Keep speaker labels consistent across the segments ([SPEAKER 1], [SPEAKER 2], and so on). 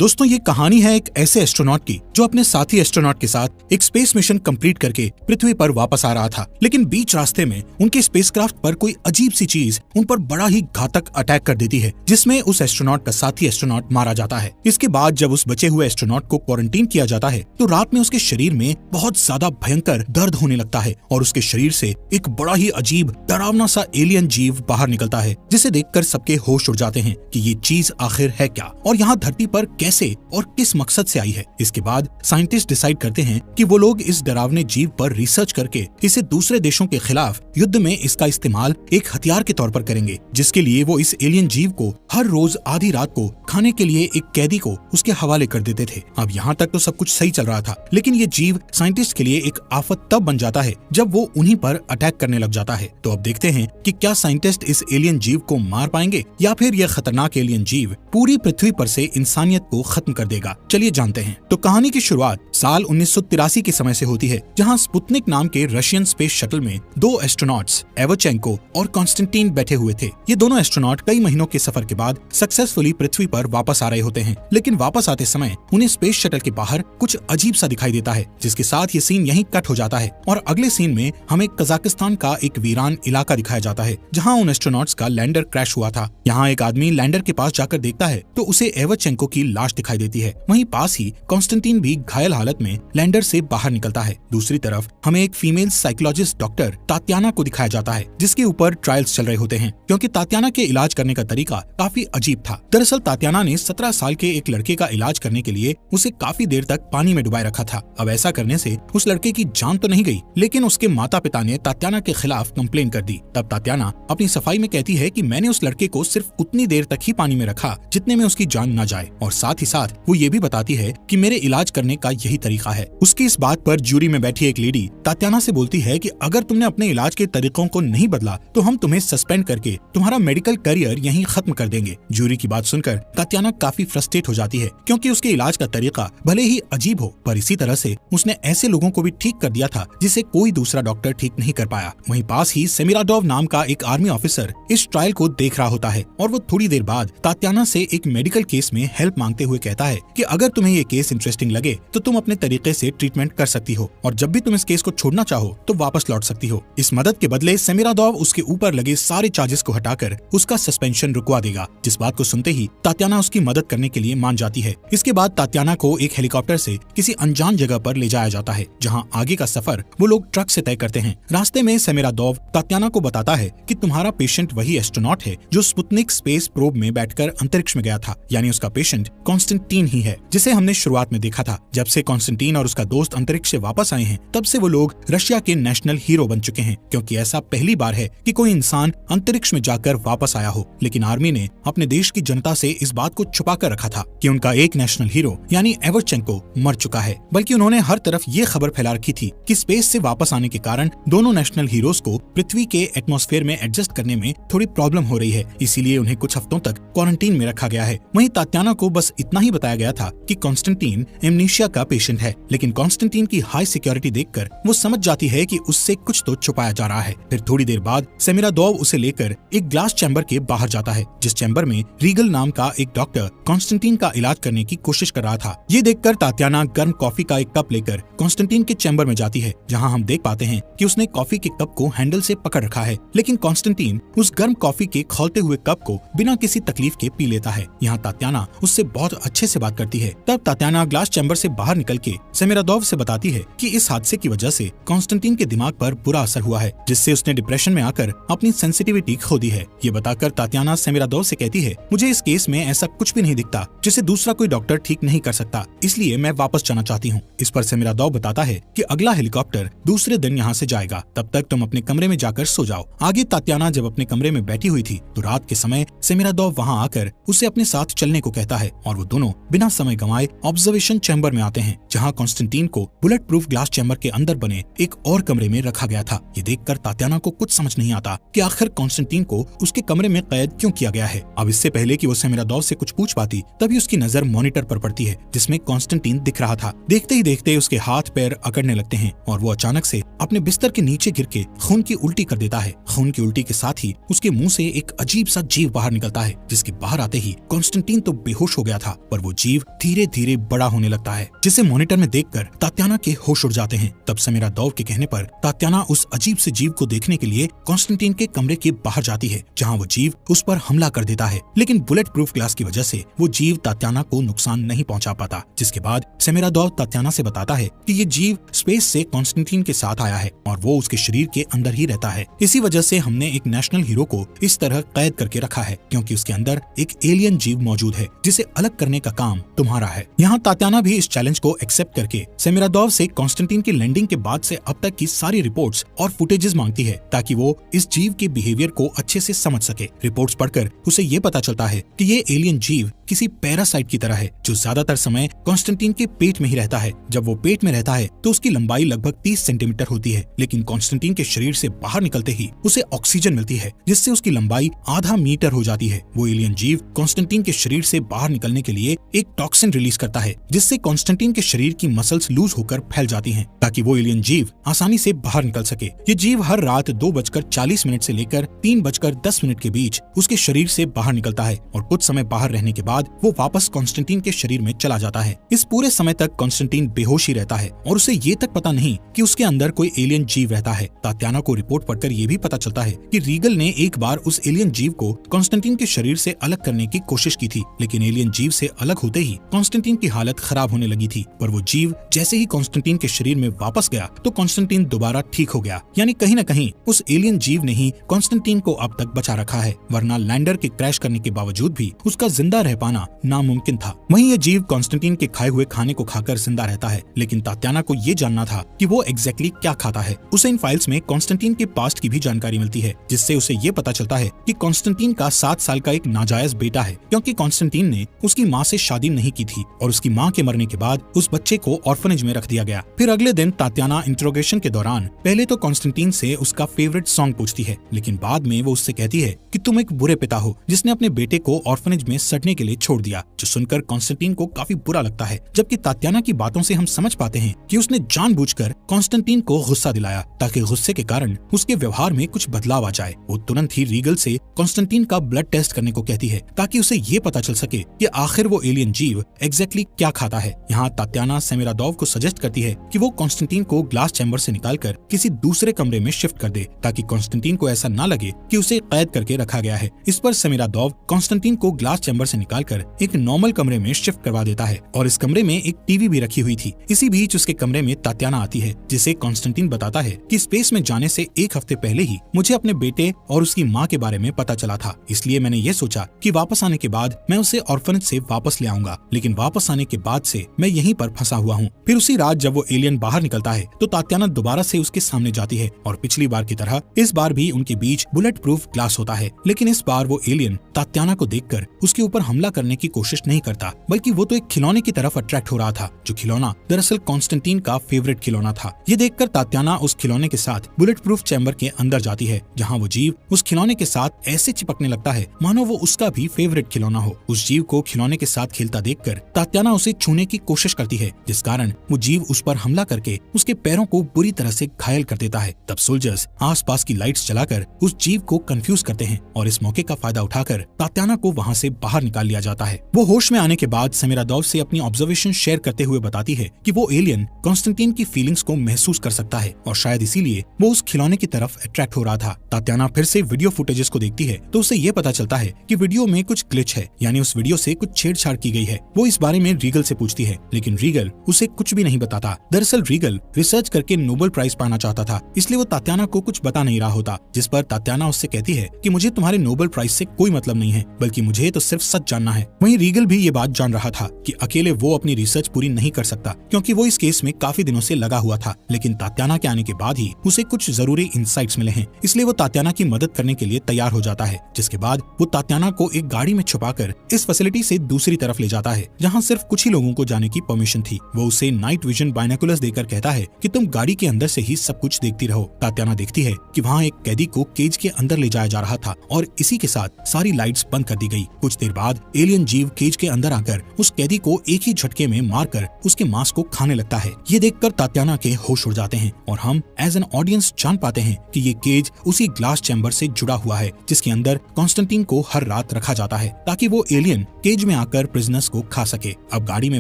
[SPEAKER 1] दोस्तों ये कहानी है एक ऐसे एस्ट्रोनॉट की जो अपने साथी एस्ट्रोनॉट के साथ एक स्पेस मिशन कंप्लीट करके पृथ्वी पर वापस आ रहा था, लेकिन बीच रास्ते में उनके स्पेसक्राफ्ट पर कोई अजीब सी चीज उन पर बड़ा ही घातक अटैक कर देती है, जिसमें उस एस्ट्रोनॉट का साथी एस्ट्रोनॉट मारा जाता है। इसके बाद जब उस बचे हुए एस्ट्रोनॉट को क्वारंटीन किया जाता है तो रात में उसके शरीर में बहुत ज्यादा भयंकर दर्द होने लगता है और उसके शरीर से एक बड़ा ही अजीब डरावना सा एलियन जीव बाहर निकलता है, जिसे देखकर सबके होश उड़ जाते हैं कि ये चीज आखिर है क्या और यहाँ धरती पर कैसे और किस मकसद से आई है। इसके बाद साइंटिस्ट डिसाइड करते हैं कि वो लोग इस डरावने जीव पर रिसर्च करके इसे दूसरे देशों के खिलाफ युद्ध में इसका इस्तेमाल एक हथियार के तौर पर करेंगे, जिसके लिए वो इस एलियन जीव को हर रोज आधी रात को खाने के लिए एक कैदी को उसके हवाले कर देते थे। अब यहाँ तक तो सब कुछ सही चल रहा था, लेकिन ये जीव साइंटिस्ट के लिए एक आफत तब बन जाता है जब वो उन्हीं पर अटैक करने लग जाता है। तो अब देखते हैं कि क्या साइंटिस्ट इस एलियन जीव को मार पाएंगे या फिर यह खतरनाक एलियन जीव पूरी पृथ्वी पर से इंसानियत को खत्म कर देगा। चलिए जानते हैं। तो कहानी की शुरुआत साल 1983 के समय से होती है, जहां स्पुतनिक नाम के रशियन स्पेस शटल में दो एस्ट्रोनॉट्स एवचेंको और कॉन्स्टेंटीन बैठे हुए थे। ये दोनों एस्ट्रोनॉट कई महीनों के सफर के बाद सक्सेसफुली पृथ्वी पर वापस आ रहे होते हैं, लेकिन वापस आते समय उन्हें स्पेस शटल के बाहर कुछ अजीब सा दिखाई देता है, जिसके साथ ये सीन यहीं कट हो जाता है और अगले सीन में हमें कजाकिस्तान का एक वीरान इलाका दिखाया जाता है, जहाँ उन एस्ट्रोनॉट्स का लैंडर क्रैश हुआ था। यहाँ एक आदमी लैंडर के पास जाकर देखता है तो उसे एवचेंको की लाश दिखाई देती है। वहीं पास ही कॉन्स्टेंटीन भी घायल हालत में लैंडर से बाहर निकलता है। दूसरी तरफ हमें एक फीमेल साइकोलॉजिस्ट डॉक्टर तात्याना को दिखाया जाता है, जिसके ऊपर ट्रायल्स चल रहे होते हैं, क्योंकि तात्याना के इलाज करने का तरीका काफी अजीब था। दरअसल तात्याना ने 17 साल के एक लड़के का इलाज करने के लिए उसे काफी देर तक पानी में डुबाए रखा था। अब ऐसा करने से उस लड़के की जान तो नहीं गई, लेकिन उसके माता पिता ने तात्याना के खिलाफ कंप्लेन कर दी। तब तात्याना अपनी सफाई में कहती है कि मैंने उस लड़के को सिर्फ उतनी देर तक ही पानी में रखा जितने में उसकी जान न जाए, और साथ ही साथ वो ये भी बताती है कि मेरे इलाज करने का यही तरीका है। उसकी इस बात पर ज्यूरी में बैठी एक लेडी तात्याना से बोलती है कि अगर तुमने अपने इलाज के तरीकों को नहीं बदला तो हम तुम्हें सस्पेंड करके तुम्हारा मेडिकल करियर यहीं खत्म कर देंगे। ज्यूरी की बात सुनकर तात्याना काफी फ्रस्ट्रेट हो जाती है, क्योंकि उसके इलाज का तरीका भले ही अजीब हो, पर इसी तरह से उसने ऐसे लोगों को भी ठीक कर दिया था जिसे कोई दूसरा डॉक्टर ठीक नहीं कर पाया। वहीं पास ही सेमिराडोव नाम का एक आर्मी ऑफिसर इस ट्रायल को देख रहा होता है और वो थोड़ी देर बाद तात्याना से एक मेडिकल केस में हेल्प मांगते हुए कहता है कि अगर तुम्हें ये केस इंटरेस्टिंग लगे तो तुम अपने तरीके से ट्रीटमेंट कर सकती हो, और जब भी तुम इस केस को छोड़ना चाहो तो वापस लौट सकती हो। इस मदद के बदले सेमिराडोव उसके ऊपर लगे सारे चार्जेस को हटाकर उसका सस्पेंशन रुकवा देगा, जिस बात को सुनते ही तात्याना उसकी मदद करने के लिए मान जाती है। इसके बाद तात्याना को एक हेलीकॉप्टर से किसी अनजान जगह पर ले जाया जाता है, जहाँ आगे का सफर वो लोग ट्रक से तय करते हैं। रास्ते में सेमिराडोव तात्याना को बताता है कि तुम्हारा पेशेंट वही एस्ट्रोनॉट है जो स्पुतनिक स्पेस प्रोब में बैठकर अंतरिक्ष में गया था, यानी उसका पेशेंट कॉन्स्टेंटीन ही है, जिसे हमने शुरुआत में देखा था। जब से कॉन्स्टेंटीन और उसका दोस्त अंतरिक्ष से वापस आए हैं, तब से वो लोग रशिया के नेशनल हीरो बन चुके हैं, क्योंकि ऐसा पहली बार है कि कोई इंसान अंतरिक्ष में जाकर वापस आया हो। लेकिन आर्मी ने अपने देश की जनता से इस बात को छुपा कर रखा था कि उनका एक नेशनल हीरो यानी एवचेंको मर चुका है, बल्कि उन्होंने हर तरफ ये खबर फैला रखी थी कि स्पेस से वापस आने के कारण दोनों नेशनल हीरोज को पृथ्वी के एटमॉस्फेयर में एडजस्ट करने में थोड़ी प्रॉब्लम हो रही है, इसीलिए उन्हें कुछ हफ्तों तक क्वारंटीन में रखा गया है। वहीं तात्याना को बस इतना ही बताया गया था कि कॉन्स्टेंटीन एमनीशिया का पेशेंट है, लेकिन कॉन्स्टेंटीन की हाई सिक्योरिटी देखकर वो समझ जाती है कि उससे कुछ तो छुपाया जा रहा है। फिर थोड़ी देर बाद सेमिराडोव उसे लेकर एक ग्लास चैम्बर के बाहर जाता है, जिस चैम्बर में रीगल नाम का एक डॉक्टर कॉन्स्टेंटीन का इलाज करने की कोशिश कर रहा था। ये देखकर तात्याना गर्म कॉफी का एक कप लेकर कॉन्स्टेंटीन के चैम्बर में जाती है, जहाँ हम देख पाते हैं कि उसने कॉफी के कप को हैंडल से पकड़ रखा है, लेकिन कॉन्स्टेंटीन उस गर्म कॉफी के खौलते हुए कप को बिना किसी तकलीफ के पी लेता है। यहाँ तात्याना उससे बहुत अच्छे से बात करती है। तब तात्याना ग्लास चैम्बर से बाहर निकल के सेमिराडोव से बताती है कि इस हादसे की वजह से कॉन्स्टेंटीन के दिमाग पर बुरा असर हुआ है, जिससे उसने डिप्रेशन में आकर अपनी सेंसिटिविटी खो दी है। ये बताकर तात्याना सेमिराडोव से कहती है, मुझे इस केस में ऐसा कुछ भी नहीं दिखता जिसे दूसरा कोई डॉक्टर ठीक नहीं कर सकता, इसलिए मैं वापस जाना चाहती हूँ। इस पर सेमिराडोव बताता है कि अगला हेलीकॉप्टर दूसरे दिन यहाँ से जाएगा, तब तक तुम अपने कमरे में जाकर सो जाओ। आगे तात्याना जब अपने कमरे में बैठी हुई थी तो रात के समय सेमिराडोव वहाँ आकर उसे अपने साथ चलने को कहता है, और वो दोनों बिना समय गंवाए ऑब्जर्वेशन चैम्बर में आते हैं, जहाँ कॉन्स्टेंटीन को बुलेट प्रूफ ग्लास चैम्बर के अंदर बने एक और कमरे में रखा गया था। ये देखकर तात्याना को कुछ समझ नहीं आता कि आखिर कॉन्स्टेंटीन को उसके कमरे में कैद क्यों किया गया है। अब इससे पहले कि वो सेमिराडोव से कुछ पूछ पाती, तभी उसकी नजर मॉनिटर पर पड़ती है, जिसमें कॉन्स्टेंटीन दिख रहा था। देखते ही देखते उसके हाथ पैर अकड़ने लगते हैं और वो अचानक से अपने बिस्तर के नीचे गिर के खून की उल्टी कर देता है। खून की उल्टी के साथ ही उसके मुंह से एक अजीब सा जीव बाहर निकलता है, जिसके बाहर आते ही कॉन्स्टेंटीन तो बेहोश हो गया था था, पर वो जीव धीरे धीरे बड़ा होने लगता है, जिसे मॉनिटर में देखकर तात्याना के होश उड़ जाते हैं। तब सेमिरादोव के कहने पर तात्याना उस अजीब से जीव को देखने के लिए कॉन्स्टेंटीन के कमरे के बाहर जाती है, जहाँ वो जीव उस पर हमला कर देता है, लेकिन बुलेट प्रूफ ग्लास की वजह से वो जीव तात्याना को नुकसान नहीं पहुंचा पाता। जिसके बाद सेमिरादोव तात्याना से बताता है कि ये जीव स्पेस से कॉन्स्टेंटीन के साथ आया है और वो उसके शरीर के अंदर ही रहता है। इसी वजह से हमने एक नेशनल हीरो को इस तरह कैद करके रखा है, क्योंकि उसके अंदर एक एलियन जीव मौजूद है जिसे अलग करने का काम तुम्हारा है। यहाँ तात्याना भी इस चैलेंज को एक्सेप्ट करके सेमिरादोव से कॉन्स्टेंटीन की लैंडिंग के बाद से अब तक की सारी रिपोर्ट्स और फुटेजेस मांगती है, ताकि वो इस जीव के बिहेवियर को अच्छे से समझ सके। रिपोर्ट्स पढ़कर उसे ये पता चलता है कि ये एलियन जीव किसी पैरासाइट की तरह है, जो ज्यादातर समय कॉन्स्टेंटीन के पेट में ही रहता है। जब वो पेट में रहता है तो उसकी लंबाई लगभग 30 सेंटीमीटर होती है, लेकिन कॉन्स्टेंटीन के शरीर से बाहर निकलते ही उसे ऑक्सीजन मिलती है, जिससे उसकी लंबाई आधा मीटर हो जाती है। वो एलियन जीव कॉन्स्टेंटीन के शरीर से बाहर निकलने के लिए एक टॉक्सिन रिलीज करता है, जिससे कॉन्स्टेंटीन के शरीर की मसल्स लूज होकर फैल जाती हैं, ताकि वो एलियन जीव आसानी से बाहर निकल सके। ये जीव हर रात 2:40 से लेकर 3:10 के बीच उसके शरीर से बाहर निकलता है और कुछ समय बाहर रहने के बाद वो वापस कॉन्स्टेंटीन के शरीर में चला जाता है। इस पूरे समय तक कॉन्स्टेंटीन बेहोश ही रहता है और उसे ये तक पता नहीं कि उसके अंदर कोई एलियन जीव रहता है। तात्याना को रिपोर्ट पढ़कर ये भी पता चलता है कि रीगल ने एक बार उस एलियन जीव को कॉन्स्टेंटीन के शरीर से अलग करने की कोशिश की थी, लेकिन एलियन जीव से अलग होते ही कॉन्स्टेंटीन की हालत खराब होने लगी थी। पर वो जीव जैसे ही कॉन्स्टेंटीन के शरीर में वापस गया तो कॉन्स्टेंटीन दोबारा ठीक हो गया। यानी कहीं न कहीं उस एलियन जीव ने ही कॉन्स्टेंटीन को अब तक बचा रखा है, वरना लैंडर के क्रैश करने के बावजूद भी उसका जिंदा रह पाना नामुमकिन था। वहीं ये जीव कॉन्स्टेंटीन के खाए हुए खाने को खाकर जिंदा रहता है, लेकिन तात्याना को ये जानना था कि वो एग्जैक्टली क्या खाता है। उसे इन फाइल्स में कॉन्स्टेंटीन के पास्ट की भी जानकारी मिलती है, जिससे उसे ये पता चलता है कि कॉन्स्टेंटीन का 7 साल का एक नाजायज बेटा है, क्योंकि कॉन्स्टेंटीन ने उसकी माँ से शादी नहीं की थी और उसकी माँ के मरने के बाद उस बच्चे को ऑर्फनेज में रख दिया गया। फिर अगले दिन तात्याना इंट्रोगेशन के दौरान पहले तो कॉन्स्टेंटीन से उसका फेवरेट सॉन्ग पूछती है, लेकिन बाद में वो उससे कहती है कि तुम एक बुरे पिता हो जिसने अपने बेटे को ऑर्फनेज में सड़ने के लिए छोड़ दिया, जो सुनकर कॉन्स्टेंटीन को काफी बुरा लगता है। जबकि तात्याना की बातों से हम समझ पाते हैं कि उसने जानबूझकर कॉन्स्टेंटीन को गुस्सा दिलाया, ताकि गुस्से के कारण उसके व्यवहार में कुछ बदलाव आ जाए। वो तुरंत ही रीगल से कॉन्स्टेंटीन का ब्लड टेस्ट करने को कहती है, ताकि उसे ये पता चल सके कि आखिर वो एलियन जीव एग्जैक्टली क्या खाता है। यहाँ तात्याना सेमिरादोव को सजेस्ट करती है कि वो कॉन्स्टेंटीन को ग्लास चैम्बर से निकालकर किसी दूसरे कमरे में शिफ्ट कर दे, ताकि कॉन्स्टेंटीन को ऐसा न लगे कि उसे कैद करके रखा गया है। इस पर सेमिरादोव कॉन्स्टेंटीन को ग्लास चैम्बर से निकालकर एक नॉर्मल कमरे में शिफ्ट करवा देता है और इस कमरे में एक टीवी भी रखी हुई थी। इसी बीच उसके कमरे में तात्याना आती है, जिसे कॉन्स्टेंटीन बताता है कि स्पेस में जाने से 1 हफ्ते पहले ही मुझे अपने बेटे और उसकी माँ के बारे में पता चला था, इसलिए मैंने ये सोचा कि वापस आने के बाद मैं उसे ऑर्फनेज से वापस ले आऊंगा, लेकिन वापस आने के बाद से मैं यहीं पर फंसा हुआ हूँ। फिर उसी रात जब वो एलियन बाहर निकलता है तो तात्याना दोबारा से उसके सामने जाती है और पिछली बार की तरह इस बार भी उनके बीच बुलेट प्रूफ ग्लास होता है, लेकिन इस बार वो एलियन तात्याना को देखकर उसके ऊपर हमला करने की कोशिश नहीं करता, बल्कि वो तो एक खिलौने की तरफ अट्रैक्ट हो रहा था, जो खिलौना दरअसल कॉन्स्टेंटीन का फेवरेट खिलौना था। ये देखकर तात्याना उस खिलौने के साथ बुलेट प्रूफ चैम्बर के अंदर जाती है, जहाँ वो जीव उस खिलौने के साथ ऐसे चिपकने लगता है मानो वो उसका भी फेवरेट खिलौना हो। उस जीव को खिलौने के साथ खेलता देखकर तात्याना उसे छूने की कोशिश करती है, जिस कारण वो जीव उस पर हमला करके उसके पैरों को बुरी तरह से घायल कर देता है। तब सोल्जर्स आसपास की लाइट्स जलाकर उस जीव को कंफ्यूज करते हैं और इस मौके का फायदा उठाकर तात्याना को वहाँ से बाहर निकाल लिया जाता है। वो होश में आने के बाद सेमिरादोव से अपनी ऑब्जर्वेशन शेयर करते हुए बताती है कि वो एलियन कॉन्स्टेंटीन की फीलिंग्स को महसूस कर सकता है और शायद इसीलिए वो उस खिलौने की तरफ अट्रैक्ट हो रहा था। तात्याना फिर से वीडियो फुटेजेस को देखती है तो उसे ये पता चलता है कि वीडियो में कुछ ग्लिच है, यानी उस वीडियो से कुछ छेड़छाड़ की गई है। वो इस बारे में रीगल से पूछती है, लेकिन रीगल उसे कुछ भी नहीं बताता। दरअसल रीगल रिसर्च करके नोबेल प्राइज पाना चाहता था, इसलिए वो तात्याना को कुछ बता नहीं रहा होता, जिस पर तात्याना उससे कहती है कि मुझे तुम्हारे नोबेल प्राइज से कोई मतलब नहीं है, बल्कि मुझे तो सिर्फ सच जानना है। वहीं रीगल भी ये बात जान रहा था कि अकेले वो अपनी रिसर्च पूरी नहीं कर सकता, क्योंकि वो इस केस में काफी दिनों से लगा हुआ था, लेकिन तात्याना के आने के बाद ही उसे कुछ जरूरी इंसाइट्स मिले हैं, इसलिए वो तात्याना की मदद करने के लिए तैयार हो जाता है। जिसके बाद वो तात्याना को एक गाड़ी में छुपाकर इस फैसिलिटी से दूसरी तरफ ले जाता है, जहाँ सिर्फ कुछ ही लोगों को जाने की परमिशन थी। वो उसे नाइट विजन बाइनोकुलर्स देकर कहता है कि तुम गाड़ी के अंदर से ही सब कुछ देखती रहो। तात्याना देखती है कि वहाँ एक कैदी को केज के अंदर ले जाया जा रहा था और इसी के साथ सारी लाइट्स बंद कर दी गई। कुछ देर बाद एलियन जीव केज के अंदर आकर उस कैदी को एक ही झटके में मारकर उसके मांस को खाने लगता है। ये देखकर तात्याना के होश उड़ जाते हैं और हम एज एन ऑडियंस जान पाते हैं कि ये केज उसी ग्लास चैम्बर से जुड़ा हुआ है जिसके अंदर कॉन्स्टेंटीन को हर रात रखा जाता है ताकि वो एलियन केज में आकर प्रिजनर्स को खा सके। अब गाड़ी में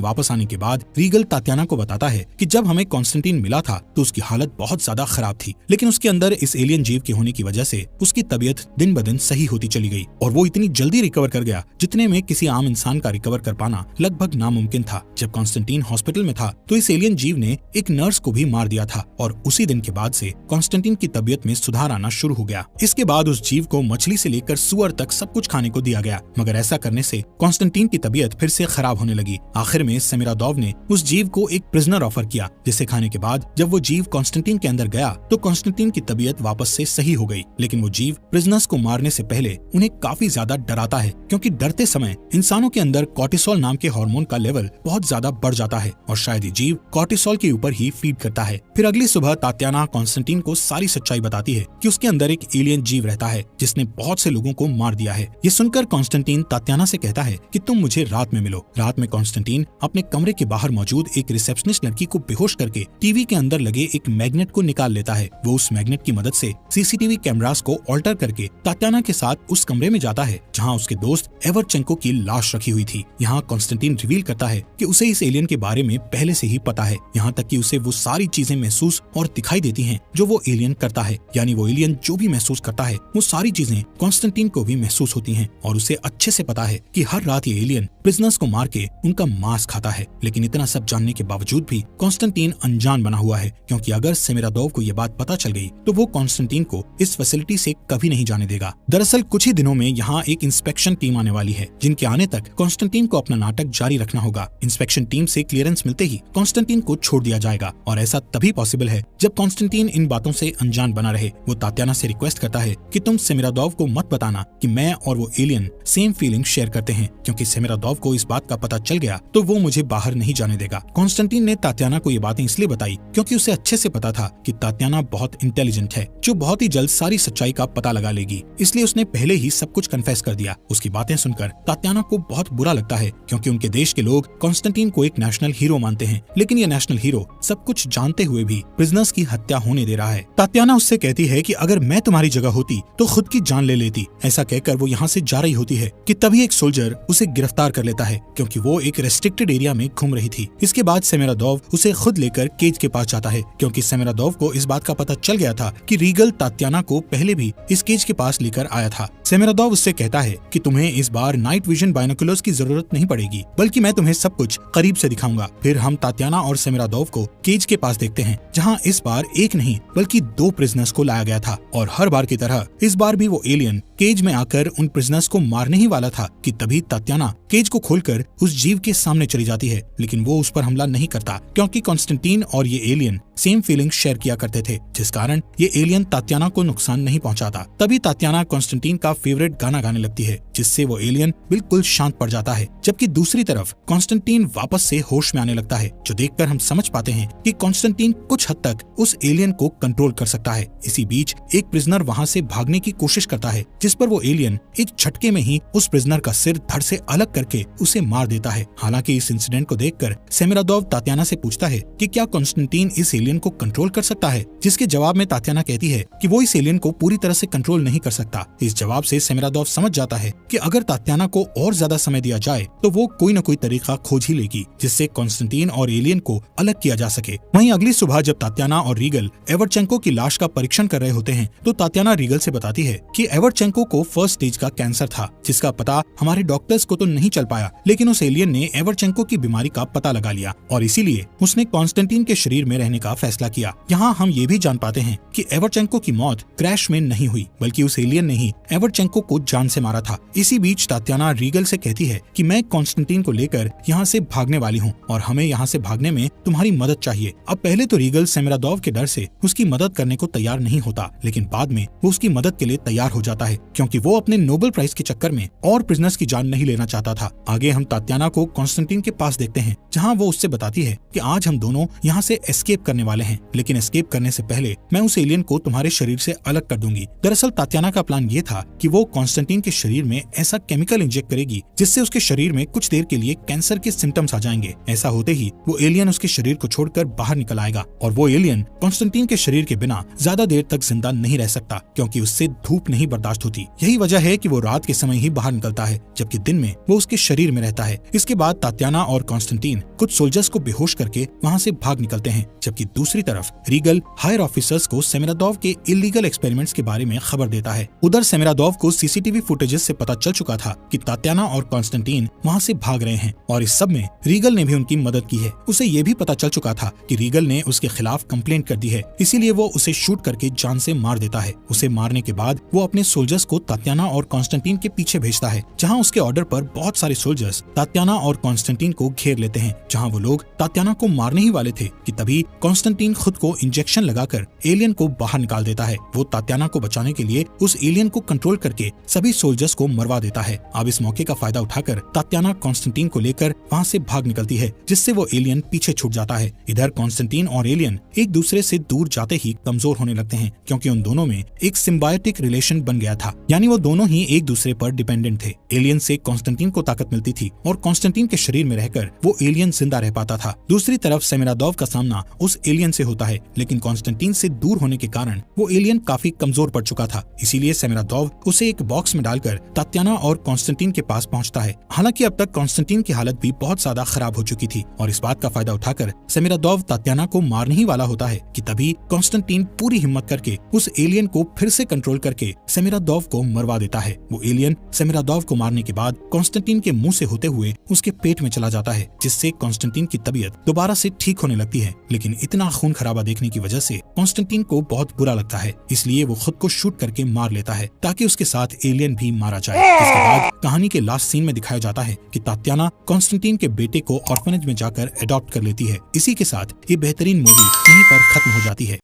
[SPEAKER 1] वापस आने के बाद रीगल तात्याना को बताता है कि जब हमें कॉन्स्टेंटीन मिला था तो उसकी हालत बहुत ज्यादा खराब थी, लेकिन उसके अंदर इस एलियन जीव के होने की वजह से उसकी तबीयत दिन ब दिन सही होती चली गई और वो इतनी जल्दी रिकवर कर गया जितने में किसी आम इंसान का रिकवर कर पाना लगभग नामुमकिन था। जब कॉन्स्टेंटीन हॉस्पिटल में था तो इस एलियन जीव ने एक नर्स को भी मार दिया था और उसी दिन के बाद से कॉन्स्टेंटीन की तबीयत में सुधार आना शुरू हो गया। इसके बाद उस जीव को मछली से लेकर सुअर तक सब कुछ खाने को दिया गया, मगर ऐसा करने से कॉन्स्टेंटीन की तबीयत फिर से खराब होने लगी। आखिर में सेमिरादोव ने उस जीव को एक प्रिजनर ऑफर किया, जिसे खाने के बाद जब वो जीव कॉन्स्टेंटीन के अंदर गया तो कॉन्स्टेंटीन की तबीयत वापस से सही हो गई। लेकिन वो जीव प्रिजनर्स को मारने से पहले उन्हें काफी ज्यादा डराता है, क्योंकि डरते समय इंसानों के अंदर कॉर्टिसोल नाम के हार्मोन का लेवल बहुत ज्यादा बढ़ जाता है और शायद ये जीव कॉर्टिसोल के ऊपर ही फीड करता है। फिर अगली सुबह तात्याना कॉन्स्टेंटीन को सारी सच्चाई बताती है कि उसके अंदर एक एलियन जीव रहता है जिसने बहुत से लोगों को मार दिया है। ये सुनकर कॉन्स्टेंटीन तात्याना से कहता है कि तुम मुझे रात में मिलो। रात में कॉन्स्टेंटीन अपने कमरे के बाहर मौजूद एक रिसेप्शनिस्ट लड़की को बेहोश करके टीवी के अंदर लगे एक मैग्नेट को निकाल लेता है। वो उस मैग्नेट की मदद से सीसीटीवी कैमरास को ऑल्टर करके तात्याना के साथ उस कमरे में जाता है जहाँ उसके दोस्त एवरचेंको की लाश रखी हुई थी। यहाँ कॉन्स्टेंटीन रिवील करता है कि उसे इस एलियन के बारे में पहले से ही पता है, यहाँ तक कि उसे वो सारी चीजें महसूस और दिखाई देती हैं जो वो एलियन करता है। यानी वो एलियन जो भी महसूस करता है वो सारी चीजें कॉन्स्टेंटीन को भी महसूस होती हैं और उसे अच्छे से पता है कि हर रात ये एलियन प्रिजनर्स को मार के उनका मांस खाता है। लेकिन इतना सब जानने के बावजूद भी कॉन्स्टेंटीन अनजान बना हुआ है, क्योंकि अगर सेमिरादोव को ये बात पता चल गई तो वो कॉन्स्टेंटीन को इस फैसिलिटी से कभी नहीं जाने देगा। दरअसल कुछ ही दिनों में यहाँ एक इंस्पेक्शन टीम आने वाली है, जिनके आने तक कॉन्स्टेंटीन को अपना नाटक जारी रखना होगा। इंस्पेक्शन टीम से क्लियरेंस मिलते ही कॉन्स्टेंटीन को छोड़ दिया जाएगा और ऐसा तभी पॉसिबल है जब कॉन्स्टेंटीन इन बातों से अनजान बना रहे। वो तात्याना से रिक्वेस्ट करता है कि तुम सेमिरादोव को मत बताना कि मैं और वो एलियन सेम फीलिंग शेयर करते हैं, क्योंकि सेमिरादोव को इस बात का पता चल गया तो वो मुझे बाहर नहीं जाने देगा। कॉन्स्टेंटीन ने तात्याना को ये बातें इसलिए बताई क्योंकि उसे अच्छे से पता था कि तात्याना बहुत इंटेलिजेंट है, जो बहुत ही जल्द सारी सच्चाई का पता लगा लेगी, इसलिए उसने पहले ही सब कुछ कन्फेस कर दिया। उसकी बातें सुनकर तात्याना को बहुत बुरा लगता है, क्योंकि उनके देश के लोग कॉन्स्टेंटीन को एक नेशनल हीरो मानते हैं, लेकिन ये नेशनल हीरो सब कुछ जानते हुए भी प्रिजनर्स की हत्या होने दे रहा है। तात्याना उससे कहती है कि अगर मैं तुम्हारी जगह होती तो खुद की जान ले लेती। ऐसा कहकर वो यहाँ से जा रही होती है कि तभी एक सोल्जर उसे गिरफ्तार कर लेता है, क्योंकि वो एक रेस्ट्रिक्टेड एरिया में घूम रही थी। इसके बाद सेमिरादोव उसे खुद लेकर केज के पास जाता है, क्योंकि सेमिरादोव को इस बात का पता चल गया था कि रीगल तात्याना को पहले भी इस केज के पास लेकर आया था। सेमिरादोव उससे कहता है कि तुम्हें इस बार नाइट विजन बाइनोकुलर्स की जरूरत नहीं पड़ेगी, बल्कि मैं तुम्हें सब कुछ करीब से दिखाऊंगा। फिर हम तात्याना और सेमिरादोव को केज के पास देखते हैं, जहाँ इस बार एक नहीं बल्कि 2 प्रिजनर्स को लाया गया था और हर बार की तरह इस बार भी वो एलियन केज में आकर उन प्रिजनर्स को मारने ही वाला था कि तभी तात्याना केज को खोलकर उस जीव के सामने चली जाती है, लेकिन वो उस पर हमला नहीं करता, क्योंकि कॉन्स्टेंटीन और ये एलियन सेम फीलिंग शेयर किया करते थे, जिस कारण ये एलियन तात्याना को नुकसान नहीं पहुंचाता। तभी तात्याना कॉन्स्टेंटीन का फेवरेट गाना गाने लगती है, जिससे वो एलियन बिल्कुल शांत पड़ जाता है। जबकि दूसरी तरफ कॉन्स्टेंटीन वापस से होश में आने लगता है, जो देखकर हम समझ पाते हैं कि कॉन्स्टेंटीन कुछ हद तक उस एलियन को कंट्रोल कर सकता है। इसी बीच एक प्रिजनर वहाँ से भागने की कोशिश करता है, जिस पर वो एलियन एक झटके में ही उस प्रिजनर का सिर धड़ से अलग करके उसे मार देता है। हालांकि इस इंसिडेंट को देखकर सेमिरादोव तात्याना से पूछता है कि क्या कॉन्स्टेंटीन इस एलियन को कंट्रोल कर सकता है, जिसके जवाब में तात्याना कहती है कि वो इस एलियन को पूरी तरह से कंट्रोल नहीं कर सकता। इस जवाब से सेमिरादोव समझ जाता है कि अगर तात्याना को और ज्यादा समय दिया जाए तो वो कोई न कोई तरीका खोज ही लेगी, जिससे कॉन्स्टेंटीन और एलियन को अलग किया जा सके। वहीं अगली सुबह जब तात्याना और रीगल एवरचेंको की लाश का परीक्षण कर रहे होते हैं तो तात्याना रीगल से बताती है कि एवरचेंको को फर्स्ट स्टेज का कैंसर था, जिसका पता हमारे डॉक्टर्स को तो नहीं चल पाया, लेकिन उस एलियन ने एवरचेंको की बीमारी का पता लगा लिया और इसीलिए उसने कॉन्स्टेंटीन के शरीर में रहने का फैसला किया। यहाँ हम ये भी जान पाते हैं कि एवरचेंको की मौत क्रैश में नहीं हुई, बल्कि उस एलियन ने ही एवरचेंको को जान से मारा था। इसी बीच तात्याना रीगल से कहती है कि मैं कॉन्स्टेंटीन को लेकर यहाँ से भागने वाली हूँ और हमें यहाँ से भागने में तुम्हारी मदद चाहिए। अब पहले तो रीगल सेमिरादोव के डर से उसकी मदद करने को तैयार नहीं होता, लेकिन बाद में वो उसकी मदद के लिए तैयार हो जाता है, क्योंकि वो अपने नोबेल प्राइज के चक्कर में और प्रिजनर्स की जान नहीं लेना चाहता था। आगे हम तात्याना को कॉन्स्टेंटीन के पास देखते हैं, जहाँ वो उससे बताती है कि आज हम दोनों यहाँ से एस्केप करने वाले हैं, लेकिन एस्केप करने से पहले मैं उस एलियन को तुम्हारे शरीर से अलग कर दूंगी। दरअसल तात्याना का प्लान ये था कि वो कॉन्स्टेंटीन के शरीर में ऐसा केमिकल इंजेक्ट करेगी जिससे उसके शरीर में कुछ देर के लिए कैंसर के सिम्टम्स आ जाएंगे। ऐसा होते ही वो एलियन उसके शरीर को छोड़कर बाहर निकल आएगा और वो एलियन कॉन्स्टेंटीन के शरीर के बिना ज्यादा देर तक जिंदा नहीं रह सकता, क्योंकि उससे धूप नहीं बर्दाश्त होती। यही वजह है कि वो रात के समय ही बाहर निकलता है, जबकि दिन में वो उसके शरीर में रहता है। इसके बाद तात्याना और कॉन्स्टेंटीन कुछ सोल्जर्स को बेहोश करके वहाँ से भाग निकलते हैं, जबकि दूसरी तरफ रीगल हायर ऑफिसर्स को सेमिरादोव के इलीगल एक्सपेरिमेंट्स के बारे में खबर देता है। उधर सेमिरादोव को सीसीटीवी फुटेजेस से पता चल चुका था कि तात्याना और कॉन्स्टेंटीन वहाँ से भाग रहे हैं और इस सब में रीगल ने भी उनकी मदद की है। उसे ये भी पता चल चुका था कि रीगल ने उसके खिलाफ कंप्लेंट कर दी है, इसीलिए वो उसे शूट करके जान से मार देता है। उसे मारने के बाद वो अपने सोल्जर्स को तात्याना और कॉन्स्टेंटीन के पीछे भेजता है, जहाँ उसके ऑर्डर पर बहुत सारे सोल्जर्स तात्याना और कॉन्स्टेंटीन को घेर लेते हैं। जहाँ वो लोग तात्याना को मारने ही वाले थे कि तभी कॉन्स्टेंटीन खुद को इंजेक्शन लगाकर एलियन को बाहर निकाल देता है। वो तात्याना को बचाने के लिए उस एलियन को कंट्रोल करके सभी सोल्जर्स को मरवा देता है। अब इस मौके का फायदा उठाकर तात्याना कॉन्स्टेंटीन को लेकर वहाँ से भाग निकलती है, जिससे वो एलियन पीछे छूट जाता है। इधर कॉन्स्टेंटीन और एलियन एक दूसरे से दूर जाते ही कमजोर होने लगते हैं, क्योंकि उन दोनों में एक सिम्बायोटिक रिलेशन बन गया था, यानी वो दोनों ही एक दूसरे पर डिपेंडेंट थे। एलियन से कॉन्स्टेंटीन को ताकत मिलती थी और कॉन्स्टेंटीन के शरीर में रहकर वो एलियन जिंदा रह पाता था। दूसरी तरफ सेमिरादोव का सामना उस एलियन से होता है, लेकिन कॉन्स्टेंटीन से दूर होने के कारण वो एलियन काफी कमजोर पड़ चुका था। इसीलिए सेमिरादोव उसे एक बॉक्स में डालकर तात्याना और कॉन्स्टेंटीन के पास पहुंचता है। हालांकि अब तक कॉन्स्टेंटीन की हालत भी बहुत ज्यादा खराब हो चुकी थी और इस बात का फायदा उठाकर सेमिरादोव तात्याना को मारने ही वाला होता है कि तभी कॉन्स्टेंटीन पूरी हिम्मत करके उस एलियन को फिर से कंट्रोल करके सेमिरादोव को मरवा देता है। वो एलियन सेमिरादोव को मारने के बाद कॉन्स्टेंटीन के मुंह से होते हुए उसके पेट में चला जाता है, जिससे कॉन्स्टेंटीन की तबीयत दोबारा से ठीक होने लगती है। लेकिन इतना खून खराबा देखने की वजह से कॉन्स्टेंटीन को बहुत बुरा लगता है, इसलिए वो खुद को शूट करके मार लेता है ताकि उसके साथ एलियन भी मारा जाए। इसके बाद कहानी के लास्ट सीन में दिखाया जाता है कि तात्याना कॉन्स्टेंटीन के बेटे को ऑर्फनेज में जाकर अडॉप्ट कर लेती है। इसी के साथ ये बेहतरीन मूवी यहीं पर खत्म हो जाती है।